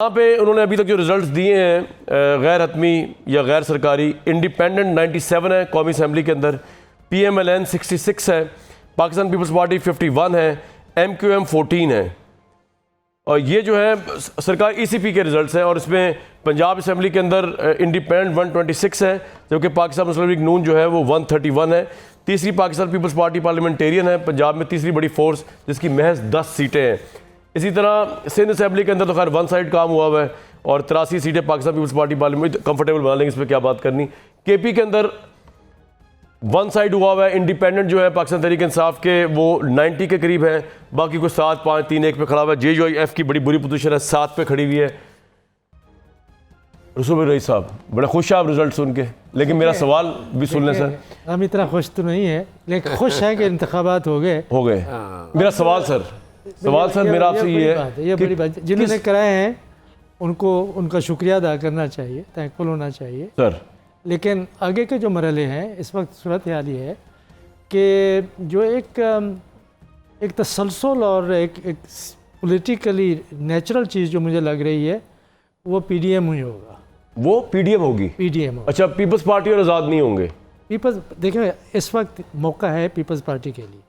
यहाँ पे उन्होंने अभी तक जो रिजल्ट्स दिए हैं गैर हतमी या गैर सरकारी, इंडिपेंडेंट 97 है कौमी असम्बली के अंदर, PMLN 66 है, पाकिस्तान पीपल्स पार्टी 51 है, MQM 14 है। और ये जो है सरकार ECP के रिजल्ट्स हैं, और इसमें पंजाब असम्बली के अंदर इंडिपेंडेंट 126 है, जबकि पाकिस्तान मुस्लिम लीग नून जो है वो 131 है। तीसरी पाकिस्तान पीपल्स पार्टी पार्लियामेंटेरियन है, पंजाब में तीसरी बड़ी फोर्स, जिसकी महज 10 सीटें हैं। इसी तरह सिंध असम्बली के अंदर तो खैर वन साइड काम हुआ हुआ है, और 83 सीटें पाकिस्तान पीपल्स पार्टी पार्लियामेंट, कंफर्टेबल बना लेंगे, इस पर क्या बात करनी। KP के अंदर वन साइड हुआ हुआ है, इंडिपेंडेंट जो है पाकिस्तान तहरीक इंसाफ के वो 90 के करीब है, बाकी कुछ 7, 5, 3, 1 पे खड़ा हुआ है। JUIF की बड़ी बुरी पोजीशन है, 7 पे खड़ी हुई है। रसूल रईस साहब बड़े खुश हैं आप रिजल्ट सुन के, लेकिन मेरा सवाल भी सुन लें सर। हम इतना खुश तो नहीं है, लेकिन खुश है कि इंतखाबात हो गए। मेरा सवाल सर मेरा आपसे ये है, ये बड़ी बात जिन्होंने कराए हैं उनको उनका शुक्रिया अदा करना चाहिए, थैंकफुल होना चाहिए सर। लेकिन आगे के जो मरहले हैं इस वक्त सूरत हाल ये है कि जो एक तसलसल और एक पॉलिटिकली नेचुरल चीज़ जो मुझे लग रही है वो PDM ही होगा। वो PDM होगी? PDM होगा। अच्छा, पीपल्स पार्टी और आज़ाद नहीं होंगे? पीपल्स, देखिए इस वक्त मौका है पीपल्स पार्टी के लिए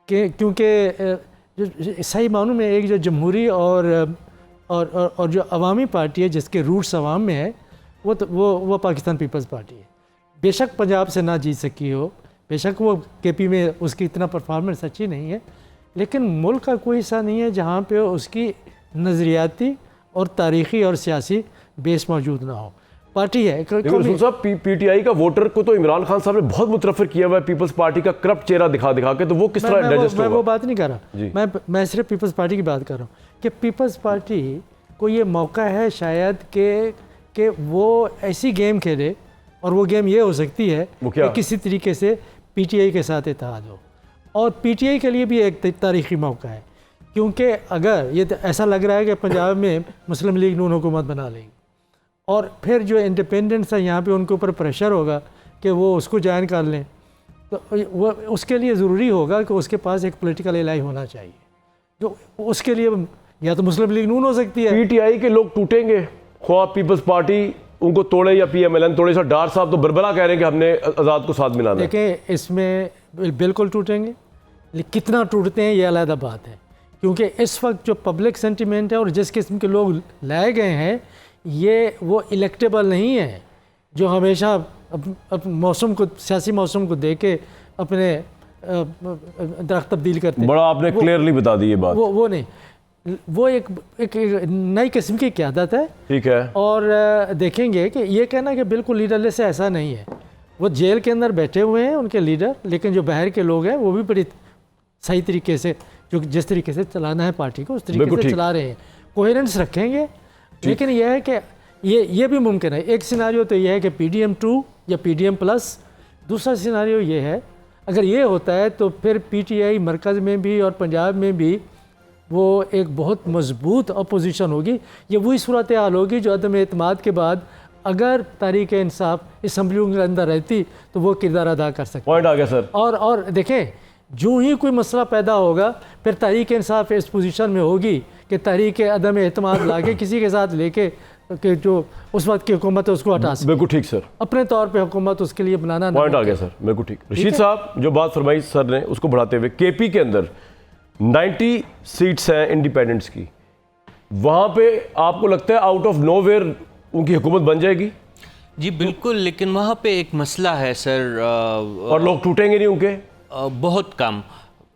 कि क्योंकि जो सही मानों में एक जो जमहूरी और जो अवामी पार्टी है जिसके रूट्स अवाम में है वो पाकिस्तान पीपल्स पार्टी है। बेशक पंजाब से ना जीत सकी हो, बेशक वो KP में उसकी इतना परफॉर्मेंस अच्छी नहीं है, लेकिन मुल्क का कोई हिस्सा नहीं है जहाँ पे उसकी नज़रियाती और तारीख़ी और सियासी बेस मौजूद ना हो। पार्टी है PTI का वोटर को तो इमरान खान साहब ने बहुत मुतरफ़िर किया हुआ है पीपल्स पार्टी का करप्ट चेहरा दिखा के, तो वो किस तरह डाइजेस्ट होगा? मैं वो बात नहीं कर रहा, मैं सिर्फ पीपल्स पार्टी की बात कर रहा हूँ कि पीपल्स पार्टी को ये मौका है शायद कि वो ऐसी गेम खेले, और वो गेम ये हो सकती है कि किसी तरीके से PTI के साथ इत्तेहाद हो, और PTI के लिए भी एक तारीख़ी मौका है, क्योंकि अगर ये ऐसा लग रहा है कि पंजाब में मुस्लिम लीग नून हुकूमत बना लेगी, और फिर जो इंडिपेंडेंट्स है यहाँ पे उनके ऊपर प्रेशर होगा कि वो उसको ज्वाइन कर लें, तो वो उसके लिए ज़रूरी होगा कि उसके पास एक पॉलिटिकल एलाई होना चाहिए, जो उसके लिए या तो मुस्लिम लीग नून हो सकती है। PTI के लोग टूटेंगे, ख्वाह पीपल्स पार्टी उनको तोड़े या PMLN तोड़े। सर डार साहब तो बरबला कह रहे हैं कि हमने आज़ाद को साथ मिलाना है। देखें, इसमें बिल्कुल टूटेंगे, लेकिन कितना टूटते हैं ये अलग बात है, क्योंकि इस वक्त जो पब्लिक सेंटिमेंट है और जिस किस्म के लोग लाए गए हैं ये वो इलेक्टेबल नहीं है, जो हमेशा मौसम को, सियासी मौसम को देख के अपने दरख्त तब्दील करते हैं। बड़ा आपने क्लियरली बता दी ये बात। वो नहीं, वो एक नई किस्म की क़यादत है। ठीक है। और देखेंगे कि ये कहना कि बिल्कुल लीडरलेस से ऐसा नहीं है, वो जेल के अंदर बैठे हुए हैं उनके लीडर, लेकिन जो बाहर के लोग हैं वो भी बड़ी सही तरीके से, जो जिस तरीके से चलाना है पार्टी को उस तरीके से चला रहे हैं, कोहेरेंस रखेंगे। लेकिन यह है कि ये भी मुमकिन है। एक सिनारियो तो यह है कि PDM 2 या PDM प्लस, दूसरा सिनारियो ये है अगर ये होता है तो फिर PTI मरकज़ में भी और पंजाब में भी वो एक बहुत मजबूत अपोजिशन होगी। ये वही सूरत हाल होगी जो अदम एतमाद के बाद अगर तहरीक इंसाफ असम्बलियों के अंदर रहती तो वो किरदार अदा कर सकती। पॉइंट आ गया सर। और देखें, जो ही कोई मसला पैदा होगा फिर तहरीक इंसाफ इस पोजीशन में होगी कि तहरीक अदम एतमाद लाके किसी के साथ लेके कि जो उस वक्त की हुकूमत है उसको हटा सके। बिल्कुल ठीक सर, अपने तौर पे हुकूमत उसके लिए बनाना। पॉइंट आ गया सर, बिल्कुल ठीक। रशीद साहब जो बात फरमाई सर ने उसको बढ़ाते हुए, KP के अंदर 90 सीट्स हैं इंडिपेंडेंट्स की, वहाँ पे आपको लगता है आउट ऑफ नोवेयर उनकी हुकूमत बन जाएगी? जी बिल्कुल, लेकिन वहाँ पे एक मसला है सर। और लोग टूटेंगे नहीं उनके? बहुत कम।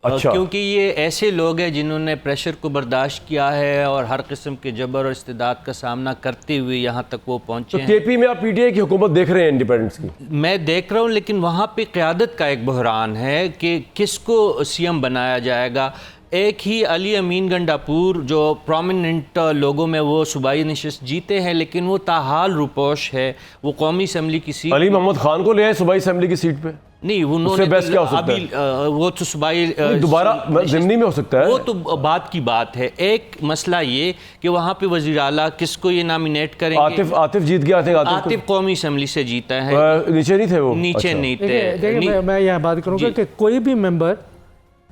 अच्छा। क्योंकि ये ऐसे लोग हैं जिन्होंने प्रेशर को बर्दाश्त किया है और हर किस्म के जबर और इस्तेदाद का सामना करते हुए यहाँ तक वो पहुँचे हैं। KP में आप PTI की हुकूमत देख रहे हैं इंडिपेंडेंट्स की? मैं देख रहा हूँ, लेकिन वहाँ पे क़यादत का एक बहरान है कि किसको CM बनाया जाएगा। एक ही अली अमीन गंडापुर जो प्रोमिनेंट लोगों में वो सूबाई नशिस्त जीते हैं, लेकिन वो ताहाल रुपोश है, वो कौमी असम्बली की सीट। अली मोहम्मद खान को ले आए सूबाई असम्बली की सीट पे? नहीं, उन्होंने अभी वो तो सूबाई दोबारा ज़िमनी में हो सकता है, वो तो बात की बात है। एक मसला ये कि वहाँ पे वज़ीर आला किसको ये नॉमिनेट करेंगे। आतिफ जीत गया थे। आतिफ कौमी असम्बली से जीता है, नीचे नहीं थे वो। नीचे नहीं थे। मैं यहाँ बात करूँगा कि कोई भी मेंबर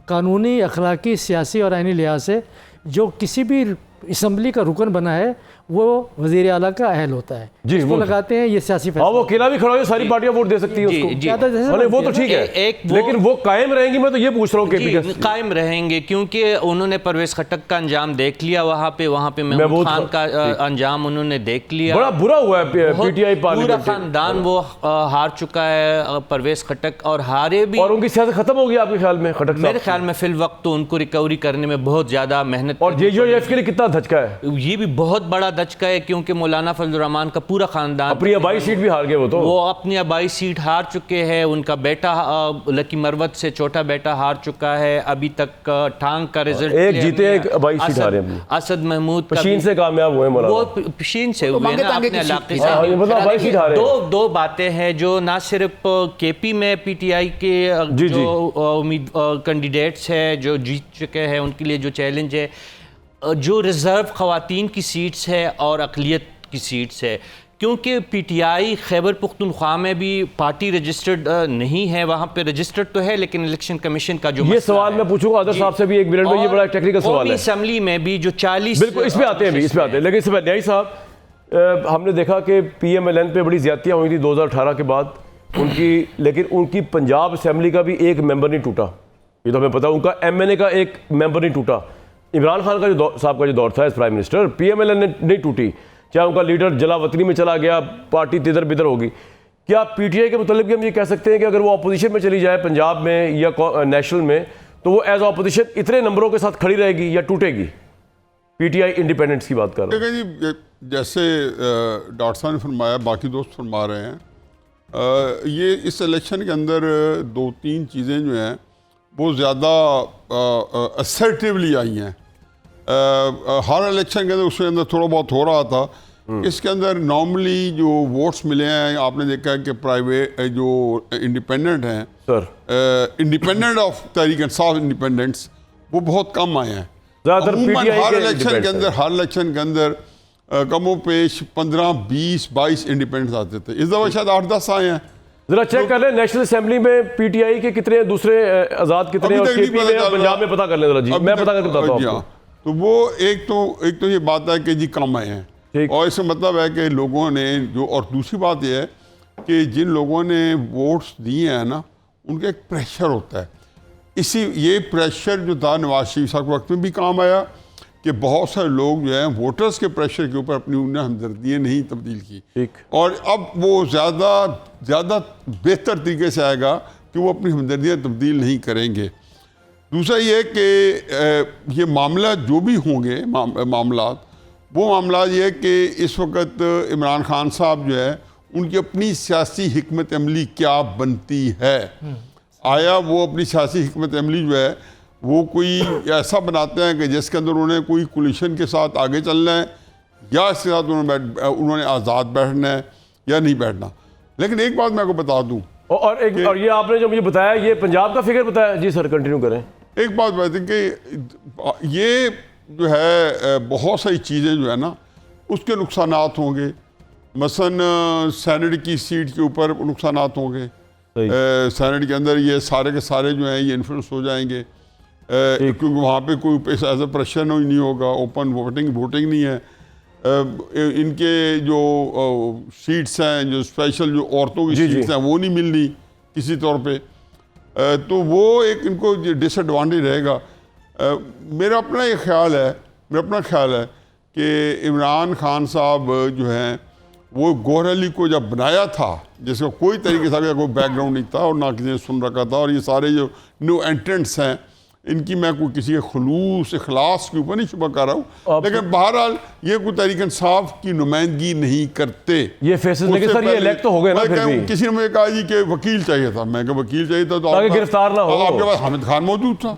कानूनी, अखलाकी, सियासी और आइनी लिहाज से जो किसी भी असम्बली का रुकन बना है वो वज़ीर आला का अहल होता है, जी, इसको वो- लगाते हैं ये सियासी हाँ, फैसला। वो अकेला भी खड़ा हो सारी पार्टियां वोट दे सकती है जी, उसको। जी। ज़्यादा जैसे अरे वो तो बनती है ठीक है, एक वो- लेकिन वो कायम रहेंगी, मैं तो ये पूछ रहा हूँ केपी जी, कायम रहेंगे क्योंकि उन्होंने परवेज खटक का अंजाम देख लिया वहाँ पे महमूद खान का अंजाम उन्होंने देख लिया। बड़ा बुरा हुआ है बहुत पीटीआई पूरा पार्लियामेंट से। खानदान वो हार चुका है, परवेज खटक, और हारे भी। और उनकी सियासत खत्म हो गई आपके ख्याल में खटक साहब? मेरे ख्याल में फिल वक्त तो उनको रिकवरी करने में बहुत ज़्यादा मेहनत और जेजेएफ के लिए कितना धचका है? ये भी बहुत बड़ा दचका है क्योंकि मौलाना फजल रहमान का पूरा खानदान अपनी आबाई सीट भी हार गए वो अपनी आबाई सीट हार चुके हैं। उनका बेटा लकी मरवत से छोटा बेटा हार चुका है। अभी तक टांग का रिजल्ट एक जीते, एक आबाई सीट हारे अपनी। असद महमूद का पशीन से कामयाब हुए मौलाना। वो पशीन से हुए ना अपने इलाके से। हाँ, ये मतलब आबाई सीट हारे। दो बातें हैं जो ना सिर्फ केपी में पीटीआई के जी, जी। जो उम्मीद कैंडिडेट्स हैं जो जीत चुके हैं उनके लिए जो चैलेंज है, जो रिजर्व खवातीन की सीट्स है और अक़लियत की सीट्स है, क्योंकि पीटीआई खैबर पख्तूनख्वा में भी पार्टी रजिस्टर्ड नहीं है, वहाँ पे रजिस्टर्ड तो है लेकिन इलेक्शन कमिशन का जो ये सवाल मैं पूछूंगा आदर साहब से भी एक मिनट में, ये बड़ा टेक्निकल सवाल है। असेंबली में भी जो 40 बिल्कुल इस पे आते हैं, इस पे आते हैं, लेकिन इससे न्यायी साहब, हमने देखा कि पीएमएलएन पे बड़ी ज्यादतियाँ हुई थी 2018 के बाद उनकी, लेकिन उनकी पंजाब असेंबली का भी एक मेंबर नहीं टूटा, ये तो हमें पता। उनका एमएनए का एक मेंबर नहीं टूटा। इमरान खान का जो साहब का जो दौर था एज प्राइम मिनिस्टर, पीएमएलएन ने नहीं टूटी, चाहे उनका लीडर जलावतनी में चला गया, पार्टी तिधर बिधर होगी। क्या पीटीआई के मतलब कि हम ये कह सकते हैं कि अगर वो अपोजिशन में चली जाए पंजाब में या नेशनल में, तो वो एज अपोजिशन इतने नंबरों के साथ खड़ी रहेगी या टूटेगी? पीटीआई इंडिपेंडेंस की बात कर रहा हूँ। देखिए जी, जैसे डॉक्टर साहब ने फरमाया, बाकी दोस्त फरमा रहे हैं, ये इस इलेक्शन के अंदर दो तीन चीज़ें जो हैं वो ज़्यादा असर्टिवली आई हैं। हर इलेक्शन के अंदर उसके अंदर थोड़ा बहुत हो रहा था, इसके अंदर नॉर्मली जो वोट्स मिले हैं आपने देखा है कि प्राइवेट जो इंडिपेंडेंट हैं sir, independent of Tehreek Insaf independents वो बहुत कम आए हैं। ज़्यादातर अमूमन PTI हर के इलेक्शन के independents अंदर कमो पेश 15, 20, 22 इंडिपेंडेंट्स आते थे। इस दफ़ा शायद 8-10 आए हैं। जरा चेक कर लें नेशनल असेंबली में पीटीआई के कितने, दूसरे आजाद कितने, अभी और तक नहीं केपी पता में चल और पंजाब रहा। में पता कर लें जरा जी, अभी मैं तक- पता करके बताता हूँ जी आपको। हाँ। तो वो एक तो ये बात है कि जी कम आए हैं, ठीक। और इसका मतलब है कि लोगों ने जो, और दूसरी बात यह है कि जिन लोगों ने वोट्स दिए हैं ना, उनका एक प्रेशर होता है। ये प्रेशर जो था नवाज शरीफ साहब के वक्त में भी काम आया कि बहुत सारे लोग जो हैं वोटर्स के प्रेशर के ऊपर अपनी उन्हें हमदर्दियाँ नहीं तब्दील की, ठीक। और अब वो ज़्यादा बेहतर तरीके से आएगा कि वो अपनी हमदर्दियाँ तब्दील नहीं करेंगे। दूसरा ये कि ये मामला जो भी होंगे मामलात, वो मामला ये है कि इस वक्त इमरान खान साहब जो है उनकी अपनी सियासी हिकमत अमली क्या बनती है। आया वो अपनी सियासी हिकमत अमली जो है वो कोई ऐसा बनाते हैं कि जिसके अंदर उन्हें कोई कोलिशन के साथ आगे चलना है, या इसके साथ उन्होंने आज़ाद बैठना है या नहीं बैठना। लेकिन एक बात मैं आपको बता दूँ, और ये आपने जो मुझे बताया, ये पंजाब का फिगर बताया जी सर, कंटिन्यू करें। एक बात बात है कि ये जो है बहुत सारी चीज़ें जो है ना उसके नुकसानात होंगे। मसलन सेनेट की सीट के ऊपर नुकसानात होंगे, सेनेट के अंदर ये सारे के सारे जो हैं ये इन्फ्लुएंस हो जाएंगे, क्योंकि वहाँ पे कोई ऐसा प्रेशर नहीं होगा, ओपन वोटिंग नहीं है। इनके जो सीट्स हैं, जो स्पेशल जो औरतों की सीट्स हैं, वो नहीं मिलनी किसी तौर पे, तो वो एक इनको डिसएडवांटेज रहेगा। मेरा अपना ख्याल है कि इमरान खान साहब जो हैं वो गौहर अली को जब बनाया था, जिसका कोई तरीके से कोई बैकग्राउंड नहीं था और ना किसी ने सुन रखा था, और ये सारे जो न्यू एंट्रेंट्स हैं इनकी मैं कोई किसी के खुलूस इखलास के ऊपर नहीं शुबा कर रहा हूँ, लेकिन बहरहाल ये कोई तहरीक इंसाफ की नुमाइंदगी नहीं करते ये फेसेस, लेकिन सर ये इलेक्ट तो हो गए ना फिर भी। किसी ने मुझे कहा जी कि वकील चाहिए था, मैं कहा वकील चाहिए था तो गिरफ्तार ना हो, आपके पास हामिद खान मौजूद था,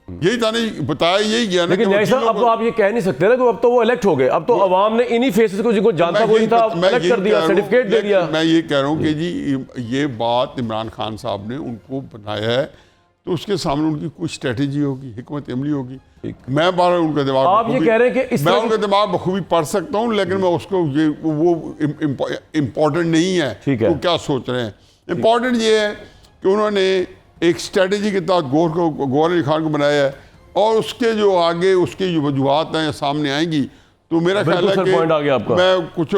यही था नहीं, बताया यही गया ना। लेकिन सर अब तो आप ये कह नहीं सकते ना कि अब तो वो इलेक्ट हो गए, अब तो अवाम ने इन्हीं फेसेस को जिनको जानता कोई नहीं था इलेक्ट कर दिया, सर्टिफिकेट दे दिया। मैं ये कह रहा हूँ कि जी ये बात इमरान खान साहब ने उनको बनाया है, तो उसके सामने उनकी कुछ स्ट्रेटेजी होगी, हिकमत अमली होगी। मैं बार उनका दिमाग, आप ये कह रहे हैं कि मैं उनका दिमाग बखूबी पढ़ सकता हूँ, लेकिन मैं उसको वो इम्पोर्टेंट नहीं है वो क्या सोच रहे हैं। इम्पोर्टेंट ये है कि उन्होंने एक स्ट्रेटेजी के तहत गौहर अली खान को बनाया है, और उसके जो आगे उसकी जो वजूहत हैं सामने आएंगी तो मेरा ख्याल बिल्कुल है सर, कि पॉइंट आ गया आपका। मैं कुछ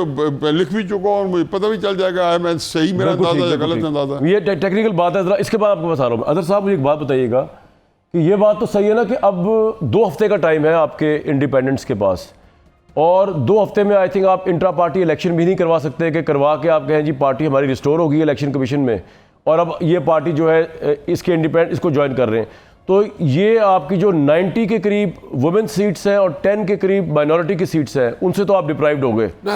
लिख भी चुका हूँ और मुझे पता भी चल जाएगा मैं सही मेरा बिल्कुल अंदाजा ठीक, या बिल्कुल गलत ठीक। अंदाजा। ये टेक्निकल बात है, जरा इसके बाद आपको बता रहा हूँ। अदर साहब मुझे एक बात बताइएगा कि ये बात तो सही है ना कि अब 2 हफ्ते का टाइम है आपके इंडिपेंडेंट्स के पास, और 2 हफ्ते में आई थिंक आप इंट्रा पार्टी इलेक्शन भी नहीं करवा सकते कि करवा के आप कहें जी पार्टी हमारी रिस्टोर होगी इलेक्शन कमीशन में और अब ये पार्टी जो है इसके इंडिपेंडेंट इसको ज्वाइन कर रहे हैं। तो ये आपकी जो 90 के करीब वुमेन सीट्स हैं और 10 के करीब माइनॉरिटी की सीट्स हैं, उनसे तो आप डिप्राइव्ड हो गए। ना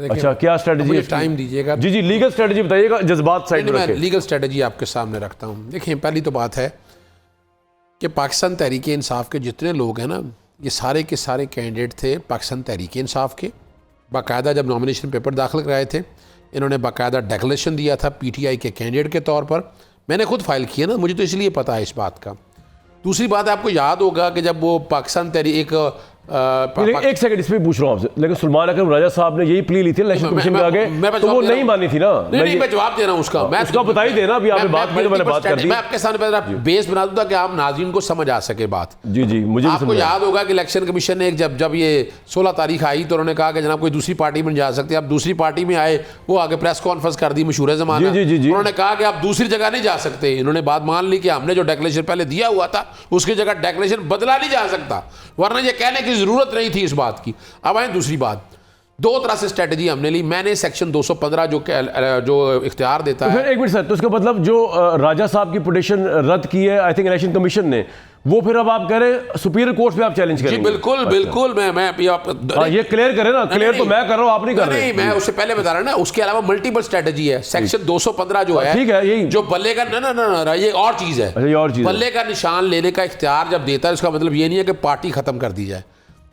अच्छा, क्या स्ट्रेटजी मुझे है? टाइम दीजिएगा। जी जी, लीगल स्ट्रेटजी बताइएगा, जज्बात साइड में मैं रखें। लीगल स्ट्रेटजी आपके सामने रखता हूँ। देखिए, पहली तो बात है कि पाकिस्तान तहरीक इंसाफ के जितने लोग हैं ना, ये सारे के सारे कैंडिडेट थे पाकिस्तान तहरीक इंसाफ के। बाकायदा जब नॉमिनेशन पेपर दाखिल कराए थे, इन्होंने बाकायदा डिक्लेरेशन दिया था पीटीआई के कैंडिडेट के तौर पर। मैंने खुद फाइल किया ना, मुझे तो इसलिए पता है इस बात का। दूसरी बात, आपको याद होगा कि जब वो पाकिस्तान तहरीक एक सेकंड इसमें पूछ रहा हूँ आपसे, लेकिन सुलेमान अकरम राजा साहब ने यही प्ली ली थी इलेक्शन कमीशन में आगे, तो वो नहीं मानी थी ना। नहीं, मैं जवाब दे रहा हूँ उसका। मैं उसका बता ही देना, अभी आपने बात की तो मैंने बात कर दी। मैं आपके सामने बेस बना दूं ताकि आप नाज़रीन को समझ आ सके बात। जी जी, मुझे भी आपको समझ आया। याद होगा कि इलेक्शन कमीशन ने जब ये 16 तारीख आई तो उन्होंने कहा कि जनाब कोई दूसरी पार्टी में जा सकते। आप दूसरी पार्टी में आए, वो आगे प्रेस कॉन्फ्रेंस कर दी मशहूर ज़माना। उन्होंने कहा कि आप दूसरी जगह नहीं जा सकते। इन्होंने बात मान ली कि हमने जो डिक्लेरेशन पहले दिया हुआ था उसकी जगह डिक्लेरेशन बदला नहीं जा सकता, वरना ये कहने की जरूरत नहीं थी इस बात की। अब आए दूसरी बात, 2 तरह से स्ट्रेटजी हमने ली। मैंने सेक्शन 215 जो इख्तियार देता है। एक मिनट सर, तो इसका मतलब जो राजा साहब की पिटीशन रद्द की है आई थिंक इलेक्शन कमीशन ने, वो फिर अब आप कह रहे हैं सुपीरियर कोर्ट में आप चैलेंज करेंगे? जी बिल्कुल बिल्कुल। मैं ये क्लियर करें ना। क्लियर तो मैं कर रहा हूं, आप नहीं कर रहे। नहीं, मैं उससे पहले बता रहा ना, उसके अलावा मल्टीपल स्ट्रेटजी है। सेक्शन 215 जो है, ठीक है, यही जो बल्ले का ना ये और चीज है। ये और चीज, बल्ले का निशान लेने का इख्तियार जब देता है, उसका मतलब ये नहीं है कि पार्टी खत्म कर दी जाए।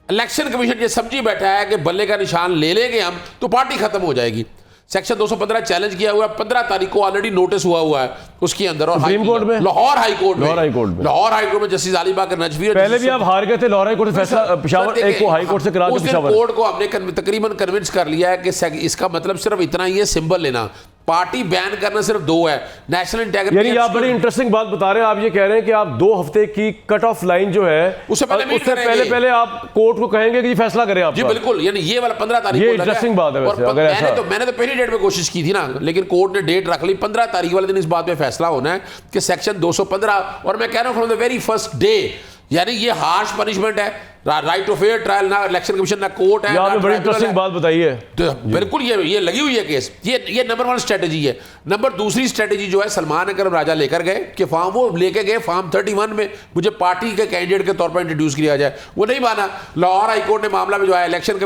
इलेक्शन कमीशन ये समझी बैठा है कि बल्ले का निशान ले लेंगे हम तो पार्टी खत्म हो जाएगी। सेक्शन 215 चैलेंज किया हुआ है, 15 तारीख को ऑलरेडी नोटिस हुआ है उसके अंदर। और सुप्रीम कोर्ट में, लाहौर हाई कोर्ट में, लाहौर हाई कोर्ट में जस्टिस अली बाकर नजवी, पहले भी आप हार गए थे लाहौर हाई कोर्ट से फैसला, पेशावर एक को हाई कोर्ट से करा के पेशावर कोर्ट को हमने तकरीबन कन्विंस कर लिया है कि इसका मतलब सिर्फ इतना ही है, सिंबल लेना। पार्टी बैन करना सिर्फ 2 है, नेशनल इंटीग्रिटी। यानी आप बड़ी इंटरेस्टिंग बात बता रहे हैं। आप ये कह रहे हैं कि आप 2 हफ्ते की कट ऑफ लाइन जो है उससे पहले आप कोर्ट को कहेंगे कि फैसला करें आप। जी बिल्कुल, यानी ये वाला 15 तारीख ये इंटरेस्टिंग बात है वैसे, अगर ऐसा। मैंने तो पहली डेट में कोशिश की थी ना, लेकिन कोर्ट ने डेट रख ली 15 तारीख वाले दिन। इस बात पे फैसला होना है कि सेक्शन 215, और मैं कह रहा हूं from the very first day, यानी ये हार्श पनिशमेंट है। राइट टू फेयर ट्रायल ना इलेक्शन कमीशन ना कोर्ट है। आपने बड़ी इंटरेस्टिंग बात बताई है। तो बिल्कुल ये लगी हुई है केस। ये नंबर 1 स्ट्रेटजी है। नंबर 2 स्ट्रेटजी जो है, सलमान अकरम राजा लेकर गए कि फॉर्म वो लेके गए फॉर्म 31 में मुझे पार्टी के कैंडिडेट के तौर पर इंट्रोड्यूस किया जाए, वो नहीं माना। लाहौर हाई कोर्ट ने मामला भिजवाया इलेक्शन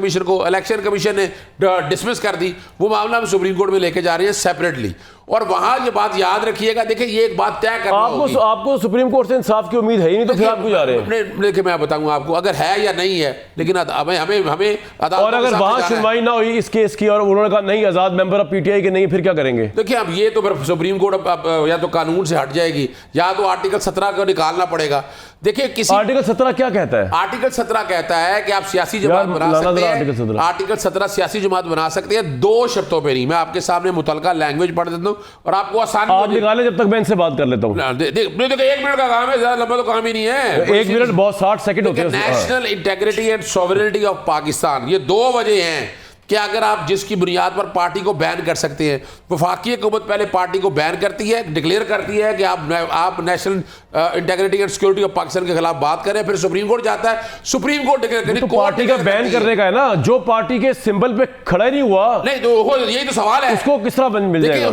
कमीशन ने डिसमिस कर दी। वो मामला हम सुप्रीम कोर्ट में लेके जा रहे हैं सेपरेटली। और वहां ये बात याद रखिएगा, देखिए ये एक बात तय करना होगी। आपको सुप्रीम कोर्ट से इंसाफ की उम्मीद है ही नहीं, तो फिर आप क्यों जा रहे हैं? देखिए मैं बताऊंगा आपको, अगर है या नहीं है, लेकिन हमें और अगर वहां सुनवाई ना हुई इस केस की और उन्होंने कहा नहीं आजाद मेंबर ऑफ पीटीआई के नहीं, फिर क्या करेंगे? देखिए अब ये तो फिर सुप्रीम कोर्ट अब या तो कानून से हट जाएगी या तो आर्टिकल 17 को निकालना पड़ेगा। देखिए किसी आर्टिकल 17 क्या कहता है? आर्टिकल 17 कहता है कि आप सियासी जमात बना सकते हैं। आर्टिकल 17 सियासी जमात बना सकते हैं 2 शर्तों पे नहीं। मैं आपके सामने मुतलका लैंग्वेज पढ़ देता हूं और आपको आसानी आप निकालें जब तक मैं इनसे बात कर लेता हूं। देखिए 1 मिनट का काम है, ज्यादा लंबा तो काम ही नहीं है। 1 मिनट बहुत 60 सेकंड होते हैं। National integrity and sovereignty of Pakistan, ये 2 वजह हैं कि अगर आप जिसकी बुनियाद पर पार्टी को बैन कर सकते हैं। वफाकी हुकूमत पहले पार्टी को बैन करती है, डिक्लेयर करती है कि आप national integrity and security of Pakistan के खिलाफ बात करें, फिर सुप्रीम कोर्ट जाता है, सुप्रीम कोर्ट डिक्लेयर करती है। तो पार्टी का बैन करने का है ना, जो पार्टी के सिंबल पे खड़ा ही नहीं हुआ, नहीं तो यही तो सवाल है, उसको किस तरह मिल जाएगा?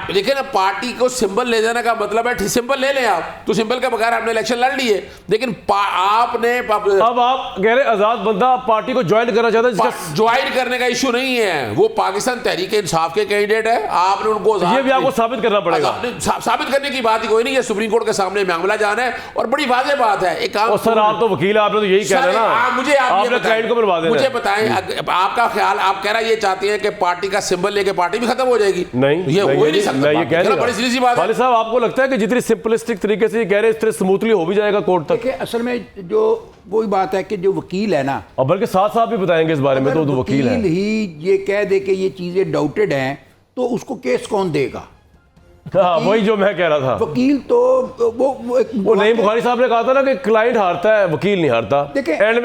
देखिए ना, पार्टी को सिंबल ले जाने का मतलब है सिंबल ले लें आप, तो सिंबल के बगैर आपने इलेक्शन लड़ लिए। लेकिन आपने अब आप कह रहे आजाद बंदा पार्टी को ज्वाइन करना चाहता है, ज्वाइन करने का इशू नहीं है, वो पाकिस्तान तहरीक इंसाफ के कैंडिडेट है। आपने उनको ये भी आपको साबित करना पड़ेगा। साबित करने की बात ही कोई नहीं है, सुप्रीम कोर्ट के सामने मामला जाना है और बड़ी वाज़ेह बात है। एक काम सर, आप तो वकील, आपने तो यही कहना है ना, मुझे आपने क्लाइंट को बर्बाद मुझे बताएं आपका ख्याल, आप कह रहा ये चाहते हैं कि पार्टी का सिंबल लेके पार्टी भी खत्म हो जाएगी? नहीं, ये हो ही नहीं सकता। ये कह रहा बड़ी सीधी सी बात है। साहब, आपको लगता है कि जितनी सिंपलिस्टिक तरीके से ये कह रहे हैं इस तरह स्मूथली हो भी जाएगा कोर्ट तक? असल में जो वही बात है कि जो वकील है ना, और बल्कि साथ भी बताएंगे इस बारे में, तो वकील है ही ये कह दे कि ये चीज़ें डाउटेड हैं तो उसको केस कौन देगा? हाँ वही जो मैं कह रहा था। वकील तो वो एक वो नईम बुखारी साहब ने कहा था ना कि क्लाइंट हारता है वकील नहीं हारता। देखिए, एंड में